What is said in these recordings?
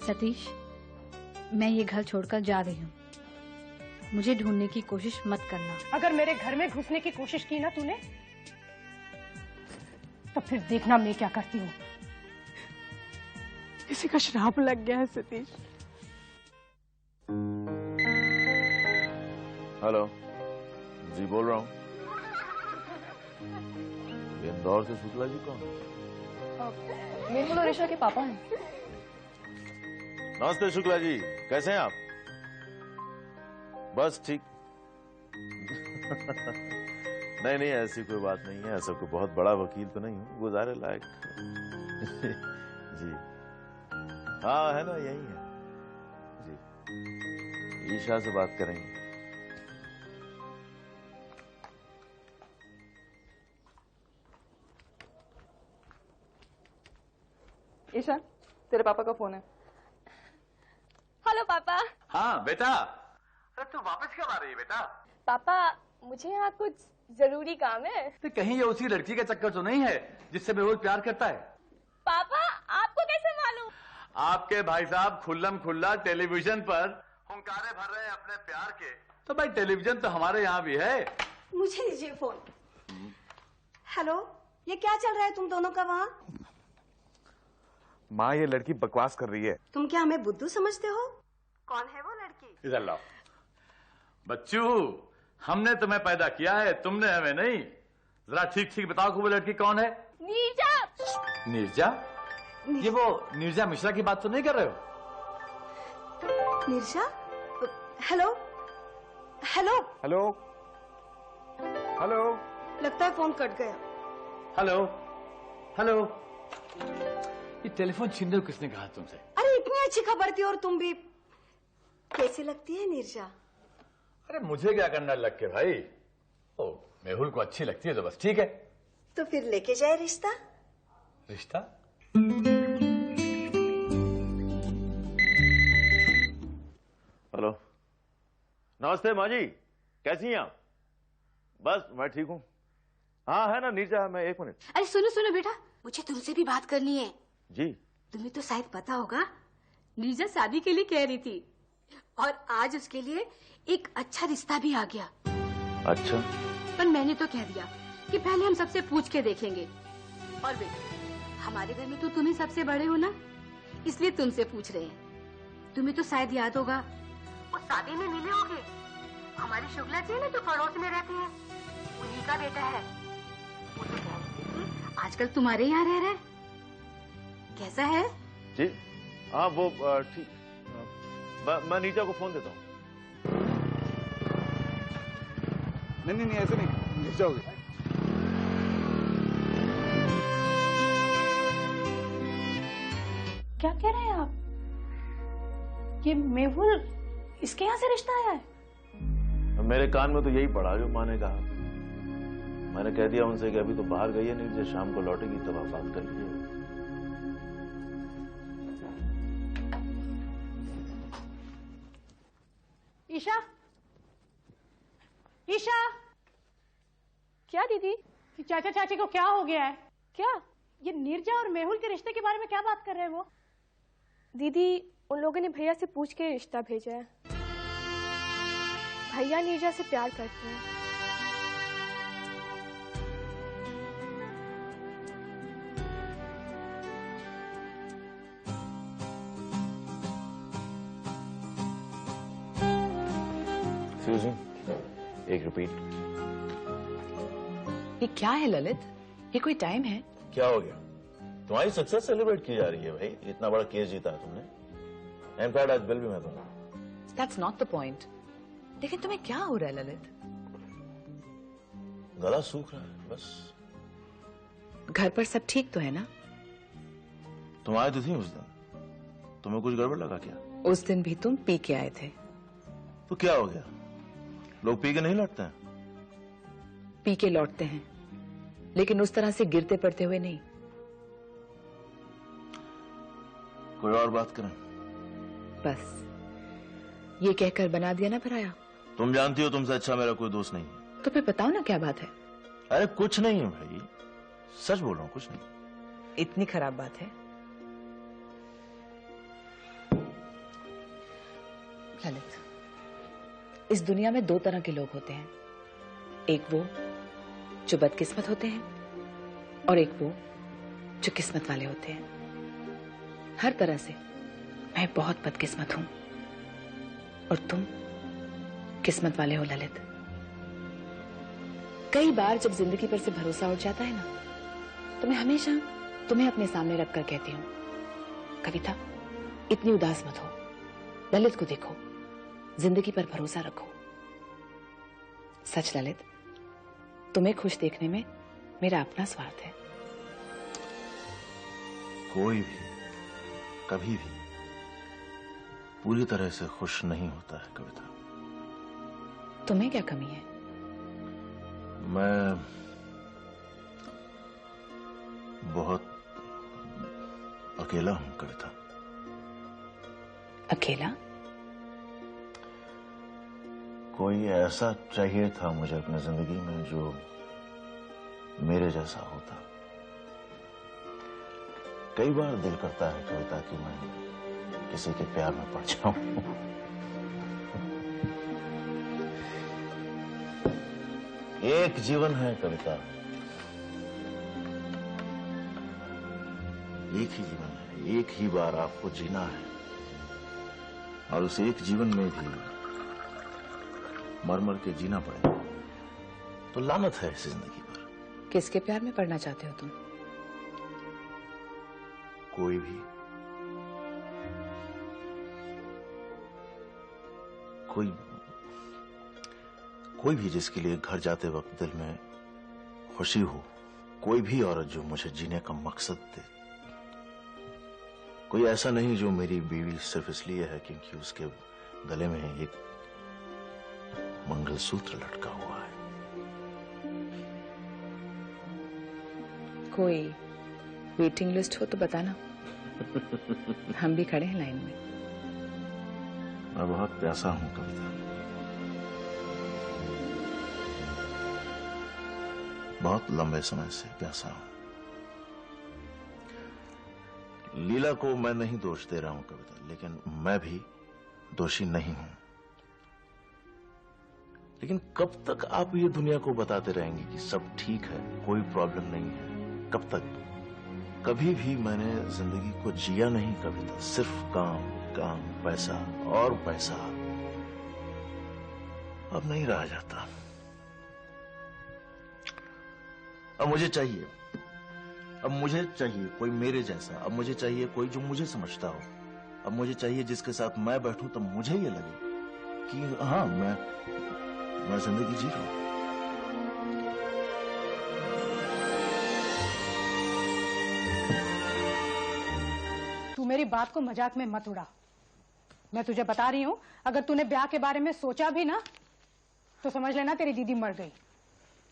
सतीश, मैं ये घर छोड़कर जा रही हूँ। मुझे ढूंढने की कोशिश मत करना। अगर मेरे घर में घुसने की कोशिश की ना तूने, तो फिर देखना मैं क्या करती हूँ। किसी का श्राप लग गया है सतीश। हेलो जी, बोल रहा हूँ। इंदौर से शुक्ला जी कौन? मेहुल और ईशा के पापा हैं। नमस्ते शुक्ला जी, कैसे हैं आप? बस ठीक। नहीं, ऐसी कोई बात नहीं है। ऐसा कोई बहुत बड़ा वकील तो नहीं हूँ, गुजारे लायक। जी हाँ, है ना, यही है जी। ईशा से बात करेंगे। ईशा, तेरे पापा का फोन है। हेलो पापा। हाँ बेटा, अरे तू वापस कब आ रही है बेटा? पापा, मुझे यहाँ कुछ जरूरी काम है। तो कहीं ये उसी लड़की का चक्कर तो नहीं है जिससे मेहुल प्यार करता है? पापा, आपको कैसे मालूम? आपके भाई साहब खुल्लम खुल्ला टेलीविजन पर हुंकारे भर रहे हैं अपने प्यार के। तो भाई टेलीविजन तो हमारे यहाँ भी है। मुझे दीजिए फोन। हेलो, ये क्या चल रहा है तुम दोनों का वहाँ? माँ, ये लड़की बकवास कर रही है। तुम क्या हमें बुद्धू समझते हो? कौन है वो लड़की? इधर लाओ। बच्चू, हमने तुम्हें पैदा किया है, तुमने हमें नहीं। जरा ठीक ठीक बताओ कि वो लड़की कौन है? नीरजा। नीरजा? ये वो नीरजा मिश्रा की बात तो नहीं कर रहे हो? Neerja? Hello hello hello hello. लगता है फोन कट गया। Hello hello. ये टेलीफोन छीन रहे हो किसने कहा तुमसे? अरे इतनी अच्छी खबर थी और तुम भी। कैसी लगती है नीरजा? अरे मुझे क्या करना लग के भाई। ओ, मेहुल को अच्छी लगती है तो बस ठीक है। तो फिर लेके जाए रिश्ता। रिश्ता? हेलो, नमस्ते माँ जी, कैसी हैं आप? बस मैं ठीक हूँ। हाँ है ना नीरजा, मैं 1 मिनट। अरे सुनो सुनो बेटा, मुझे तुमसे भी बात करनी है। जी। तुम्हें तो शायद पता होगा, नीरजा शादी के लिए कह रही थी और आज उसके लिए एक अच्छा रिश्ता भी आ गया। अच्छा। पर मैंने तो कह दिया कि पहले हम सबसे पूछ के देखेंगे। और बेटा, हमारे घर में तो तुम ही सबसे बड़े हो ना, इसलिए तुमसे पूछ रहे हैं। तुम्हें तो शायद याद होगा, वो शादी में मिले होंगे। हमारी शुक्ला जी ने तो पड़ोस में रहती है, उन्हीं का बेटा है। वो तो कह रही थी कि आजकल तुम्हारे यहाँ रह रहा है। कैसा है? जी हाँ, वो ठीक। मैं नीचा को फोन देता हूँ। नहीं ऐसे नहीं, गिर जाओगे। क्या कह रहे हैं आप? ये मेहुल इसके यहाँ से रिश्ता आया है? मेरे कान में तो यही पड़ा जो माँ ने कहा। मैंने कह दिया उनसे कि अभी तो बाहर गई है नीरजा, शाम को लौटेगी तब आप बात कर लीजिए। ईशा, ईशा। क्या दीदी? कि चाचा चाची को क्या हो गया है? क्या? ये नीरजा और मेहुल के रिश्ते के बारे में क्या बात कर रहे हैं वो? दीदी, उन लोगों ने भैया से पूछ के रिश्ता भेजा है। भैया नीरजा से प्यार करते हैं। एक रिपीट। ये क्या है ललित? ये कोई टाइम है? क्या हो गया? तुम्हारी सक्सेस सेलिब्रेट की जा रही है भाई, इतना बड़ा केस जीता है तुमने। इनफैक्ट आज बिल भी मैं दूंगा। That's not the point. लेकिन तुम्हें क्या हो रहा है ललित? गला सूख रहा है बस। घर पर सब ठीक तो है ना? तुम आए तो थी उस दिन, तुम्हें कुछ गड़बड़ लगा क्या? उस दिन भी तुम पी के आए थे। तो क्या हो गया? लोग पी के नहीं लौटते हैं? पी के लौटते हैं, लेकिन उस तरह से गिरते पड़ते हुए नहीं। कोई और बात करें? बस ये कहकर बना दिया ना पराया। तुम जानती हो तुमसे अच्छा मेरा कोई दोस्त नहीं है। तो फिर बताओ ना क्या बात है? अरे कुछ नहीं है भाई, सच बोल रहा हूं, कुछ नहीं। इतनी खराब बात है? ललित, इस दुनिया में दो तरह के लोग होते हैं, एक वो जो बदकिस्मत होते हैं और एक वो जो किस्मत वाले होते हैं। हर तरह से मैं बहुत बदकिस्मत हूं और तुम किस्मत वाले हो ललित। कई बार जब जिंदगी पर से भरोसा उठ जाता है ना, तो मैं हमेशा तुम्हें अपने सामने रखकर कहती हूँ, कविता इतनी उदास मत हो, ललित को देखो, जिंदगी पर भरोसा रखो। सच ललित, तुम्हें खुश देखने में मेरा अपना स्वार्थ है। कोई भी कभी भी पूरी तरह से खुश नहीं होता है कविता। तुम्हें क्या कमी है? मैं बहुत अकेला हूं कविता। अकेला? कोई ऐसा चाहिए था मुझे अपनी जिंदगी में जो मेरे जैसा होता। कई बार दिल करता है कविता कि मैं किसी के प्यार में पड़ जाऊं। एक जीवन है कविता, एक ही जीवन है, एक ही बार आपको जीना है और उस एक जीवन में भी मर मर के जीना पड़ेगा। तो लानत है इस जिंदगी पर। किसके प्यार में पड़ना चाहते हो तुम? कोई भी, कोई भी जिसके लिए घर जाते वक्त दिल में खुशी हो, कोई भी औरत जो मुझे जीने का मकसद दे। कोई ऐसा नहीं जो मेरी बीवी सिर्फ इसलिए है क्योंकि उसके गले में एक मंगलसूत्र लटका हुआ है। कोई वेटिंग लिस्ट हो तो बताना। हम भी खड़े हैं लाइन में। मैं बहुत प्यासा हूं कविता, बहुत लंबे समय से प्यासा हूं। लीला को मैं नहीं दोष दे रहा हूं कविता, लेकिन मैं भी दोषी नहीं हूं। लेकिन कब तक आप ये दुनिया को बताते रहेंगे कि सब ठीक है, कोई प्रॉब्लम नहीं है? कब तक? कभी भी मैंने जिंदगी को जिया नहीं कविता, सिर्फ काम काम, पैसा और पैसा। अब नहीं रहा जाता। अब मुझे चाहिए कोई मेरे जैसा। अब मुझे चाहिए कोई जो मुझे समझता हो। अब मुझे चाहिए जिसके साथ मैं बैठूं तो मुझे ये लगे कि हाँ, मैं जिंदगी जी रहा हूं। तू मेरी बात को मजाक में मत उड़ा। मैं तुझे बता रही हूं, अगर तूने ब्याह के बारे में सोचा भी ना तो समझ लेना तेरी दीदी मर गई।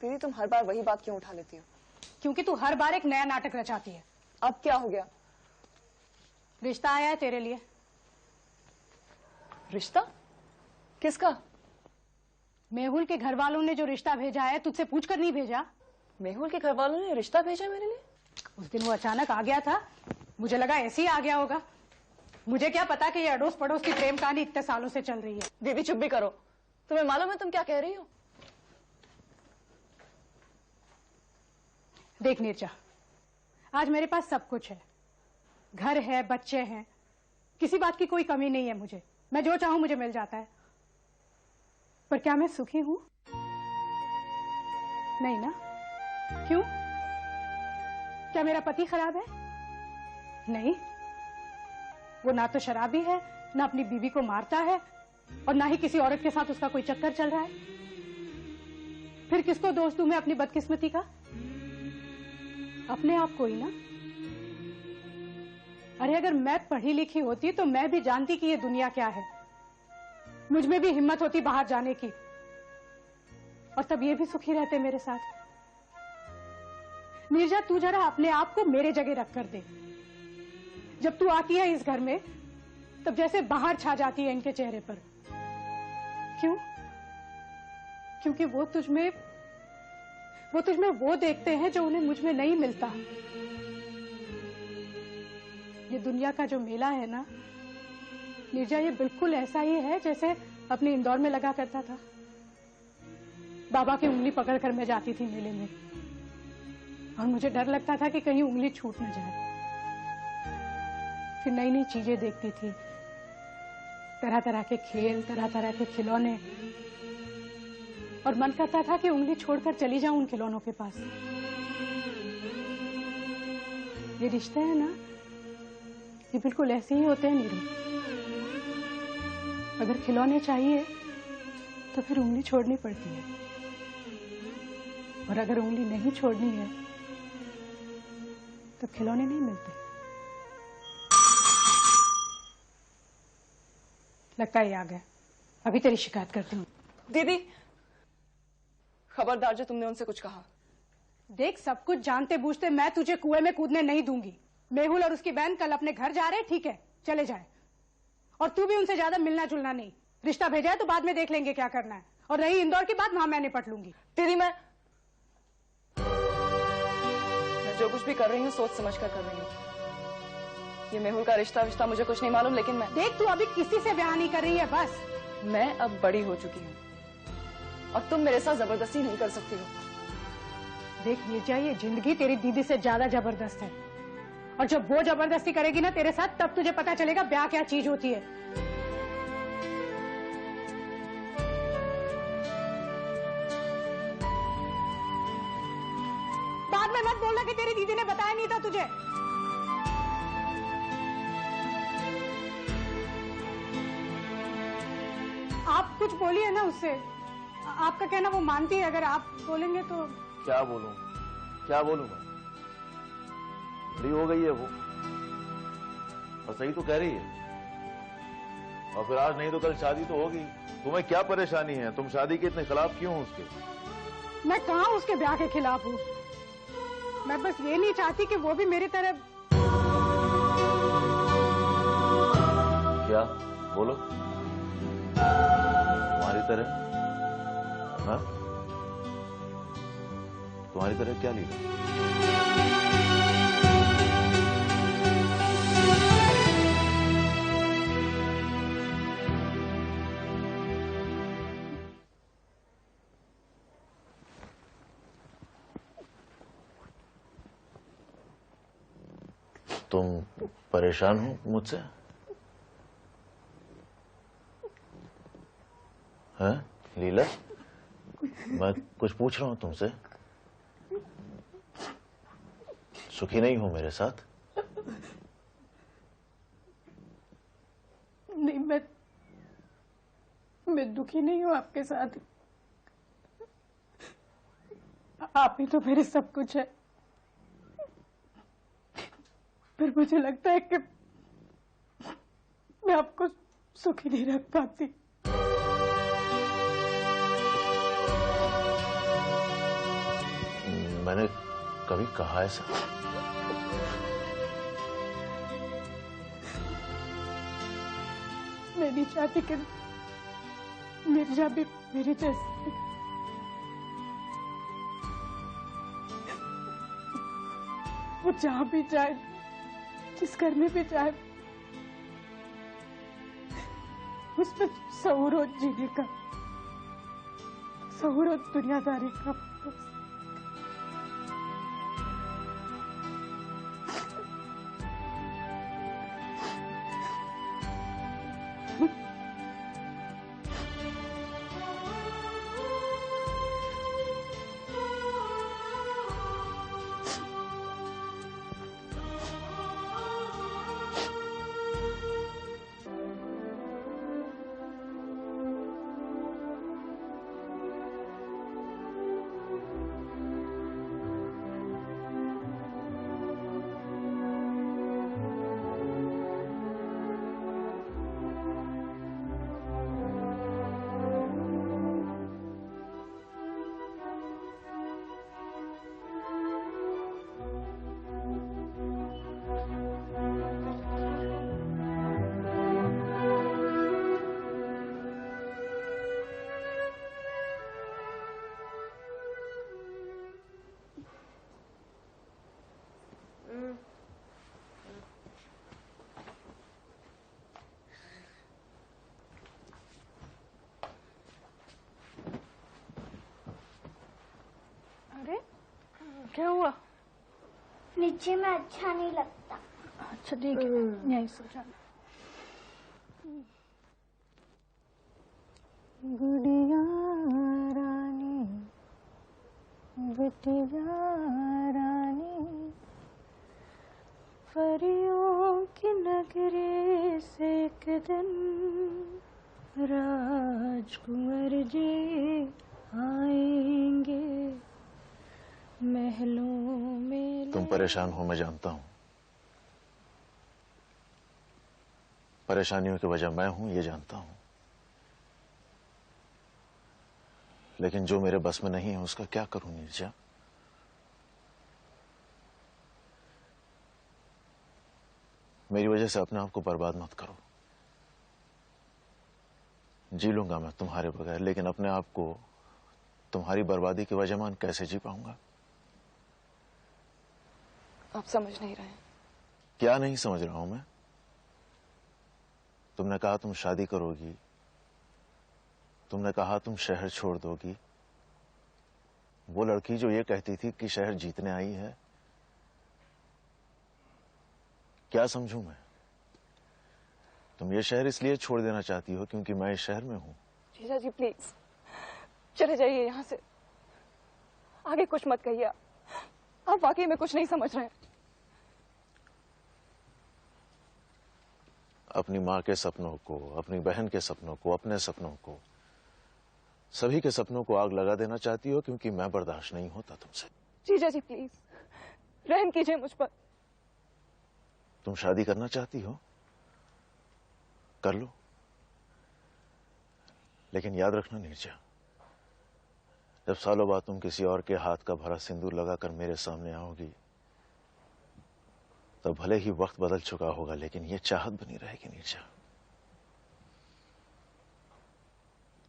दीदी तुम हर बार वही बात क्यों उठा लेती हो? क्योंकि तू हर बार एक नया नाटक रचाती है। अब क्या हो गया? रिश्ता आया है तेरे लिए। रिश्ता? किसका? मेहुल के घर वालों ने जो रिश्ता भेजा है, तुझसे पूछ कर नहीं भेजा। मेहुल के घर वालों ने रिश्ता भेजा मेरे लिए? उस दिन वो अचानक आ गया था, मुझे लगा ऐसे ही आ गया होगा। मुझे क्या पता कि ये अड़ोस पड़ोस की प्रेम कहानी इतने सालों से चल रही है। दीदी चुप भी करो, तुम्हें मालूम है तुम क्या कह रही हो? देख नीरजा, आज मेरे पास सब कुछ है, घर है, बच्चे हैं, किसी बात की कोई कमी नहीं है मुझे। मैं जो चाहूं मुझे मिल जाता है। पर क्या मैं सुखी हूं? नहीं ना। क्यों? क्या मेरा पति खराब है? नहीं, वो ना तो शराबी है, ना अपनी बीवी को मारता है और ना ही किसी औरत के साथ उसका कोई चक्कर चल रहा है। फिर किसको दोष दूं मैं अपनी बदकिस्मती का? अपने आप को ही ना। अरे अगर मैं पढ़ी लिखी होती तो मैं भी जानती कि ये दुनिया क्या है, मुझ में भी हिम्मत होती बाहर जाने की, और तब ये भी सुखी रहते मेरे साथ। नीरजा, तू जरा अपने आप को मेरे जगह रख कर दे। जब तू आती है इस घर में तब जैसे बाहर छा जाती है इनके चेहरे पर। क्यों? क्योंकि वो तुझमें वो देखते हैं जो उन्हें मुझ में नहीं मिलता। ये दुनिया का जो मेला है ना, नीरजा, ये बिल्कुल ऐसा ही है जैसे अपने इंदौर में लगा करता था। बाबा की उंगली पकड़कर मैं जाती थी मेले में, और मुझे डर लगता था कि कहीं उंगली छूट न जाए। फिर नई नई चीजें देखती थी, तरह तरह के खेल, तरह तरह के खिलौने, और मन करता था कि उंगली छोड़कर चली जाऊं उन खिलौनों के पास। ये रिश्ते हैं ना, ये बिल्कुल ऐसे ही होते हैं नीरू। अगर खिलौने चाहिए तो फिर उंगली छोड़नी पड़ती है, और अगर उंगली नहीं छोड़नी है तो खिलौने नहीं मिलते। लगता है आ गया, अभी तेरी शिकायत करती हूँ। दीदी, खबरदार जो तुमने उनसे कुछ कहा। देख, सब कुछ जानते बूझते मैं तुझे कुएं में कूदने नहीं दूंगी। मेहुल और उसकी बहन कल अपने घर जा रहे, ठीक है, चले जाए। और तू भी उनसे ज्यादा मिलना जुलना नहीं। रिश्ता भेजा है तो बाद में देख लेंगे क्या करना है, और रही इंदौर की बात, वहां मैं निपट लूंगी। दीदी, मैं जो कुछ भी कर रही हूँ सोच समझ कर रही हूँ। ये मेहुल का रिश्ता मुझे कुछ नहीं मालूम, लेकिन मैं देख, तू अभी किसी से ब्याह नहीं कर रही है बस। मैं अब बड़ी हो चुकी हूँ और तुम मेरे साथ जबरदस्ती नहीं कर सकती हो। देख नीरजा, ये जिंदगी तेरी दीदी से ज्यादा जबरदस्त है, और जब वो जबरदस्ती करेगी ना तेरे साथ, तब तुझे पता चलेगा ब्याह क्या चीज होती है। बाद में मत बोलना कि तेरी दीदी ने बताया नहीं था तुझे। आप कुछ बोलिए ना उससे, आपका कहना वो मानती है। अगर आप बोलेंगे तो। क्या बोलूं, क्या बोलूं मैं? बड़ी हो गई है वो, और सही तो कह रही है। और फिर आज नहीं तो कल शादी तो होगी। तुम्हें क्या परेशानी है? तुम शादी के इतने खिलाफ क्यों हो उसके? मैं कहाँ उसके ब्याह के खिलाफ हूँ। मैं बस ये नहीं चाहती कि वो भी मेरी तरह। क्या? बोलो। तुम्हारी तरह? हाँ? तुम्हारी तरह क्या लीला? तुम परेशान हो मुझसे? हैं लीला? मैं कुछ पूछ रहा हूं तुमसे। सुखी नहीं हो मेरे साथ? नहीं, मैं दुखी नहीं हूं आपके साथ। आप ही तो मेरे सब कुछ है, पर मुझे लगता है कि मैं आपको सुखी नहीं रख पाती। मैंने कभी कहा ऐसा? मैं नहीं चाहती कि मिर्जा भी मेरी जैसी। वो जहां भी जाए, जिस घर में भी जाए, उसमें शऊर हो जीने का, शऊर हो दुनियादारी का। क्या हुआ? नीचे में अच्छा नहीं लगता। अच्छा ठीक है, यहीं सो जाना। गुड़िया रानी, बिटिया रानी, परियों की नगरी से एक दिन राजकुंवर जी आएंगे महलों में। तुम परेशान हो, मैं जानता हूं। परेशानियों की वजह मैं हूं, ये जानता हूं। लेकिन जो मेरे बस में नहीं है उसका क्या करूं नीरजा? मेरी वजह से अपने आप को बर्बाद मत करो। जी लूंगा मैं तुम्हारे बगैर, लेकिन अपने आप को तुम्हारी बर्बादी की वजह मान कैसे जी पाऊंगा? आप समझ नहीं रहे हैं। क्या नहीं समझ रहा हूं मैं? तुमने कहा तुम शादी करोगी, तुमने कहा तुम शहर छोड़ दोगी। वो लड़की जो ये कहती थी कि शहर जीतने आई है, क्या समझूं मैं? तुम ये शहर इसलिए छोड़ देना चाहती हो क्योंकि मैं इस शहर में हूं। जीजा जी प्लीज चले जाइए यहाँ से, आगे कुछ मत कहिए। आप वाकई में कुछ नहीं समझ रहे हैं। अपनी माँ के सपनों को, अपनी बहन के सपनों को, अपने सपनों को, सभी के सपनों को आग लगा देना चाहती हो क्योंकि मैं बर्दाश्त नहीं होता तुमसे। जीजा जी प्लीज रहम कीजिए मुझ पर। तुम शादी करना चाहती हो, कर लो, लेकिन याद रखना नीरजा, जब सालों बाद तुम किसी और के हाथ का भरा सिंदूर लगाकर मेरे सामने आओगी, तब भले ही वक्त बदल चुका होगा, लेकिन ये चाहत बनी रहेगी नीरजा।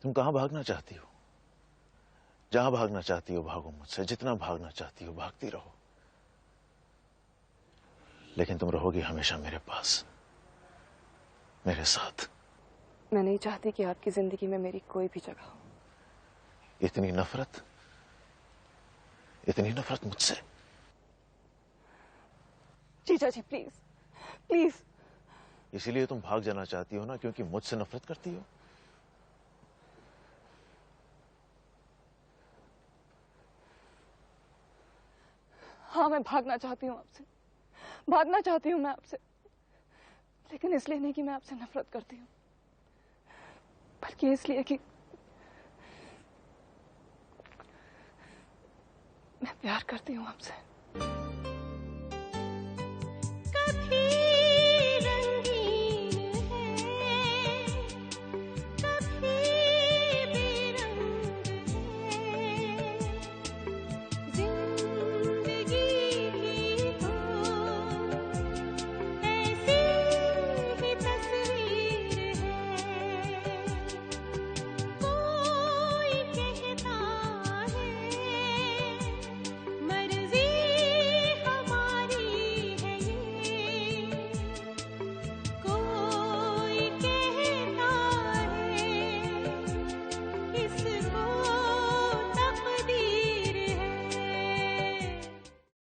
तुम कहां भागना चाहती हो? जहां भागना चाहती हो भागो मुझसे, जितना भागना चाहती हो भागती रहो, लेकिन तुम रहोगी हमेशा मेरे पास, मेरे साथ। मैं नहीं चाहती कि आपकी जिंदगी में मेरी कोई भी जगह हो। इतनी नफरत, इतनी नफरत मुझसे? जीजा जी प्लीज प्लीज। इसीलिए तुम भाग जाना चाहती हो ना, क्योंकि मुझसे नफरत करती हो? हाँ मैं भागना चाहती हूँ आपसे, भागना चाहती हूँ मैं आपसे, लेकिन इसलिए नहीं कि मैं आपसे नफरत करती हूँ, बल्कि इसलिए कि मैं प्यार करती हूँ आपसे। कभी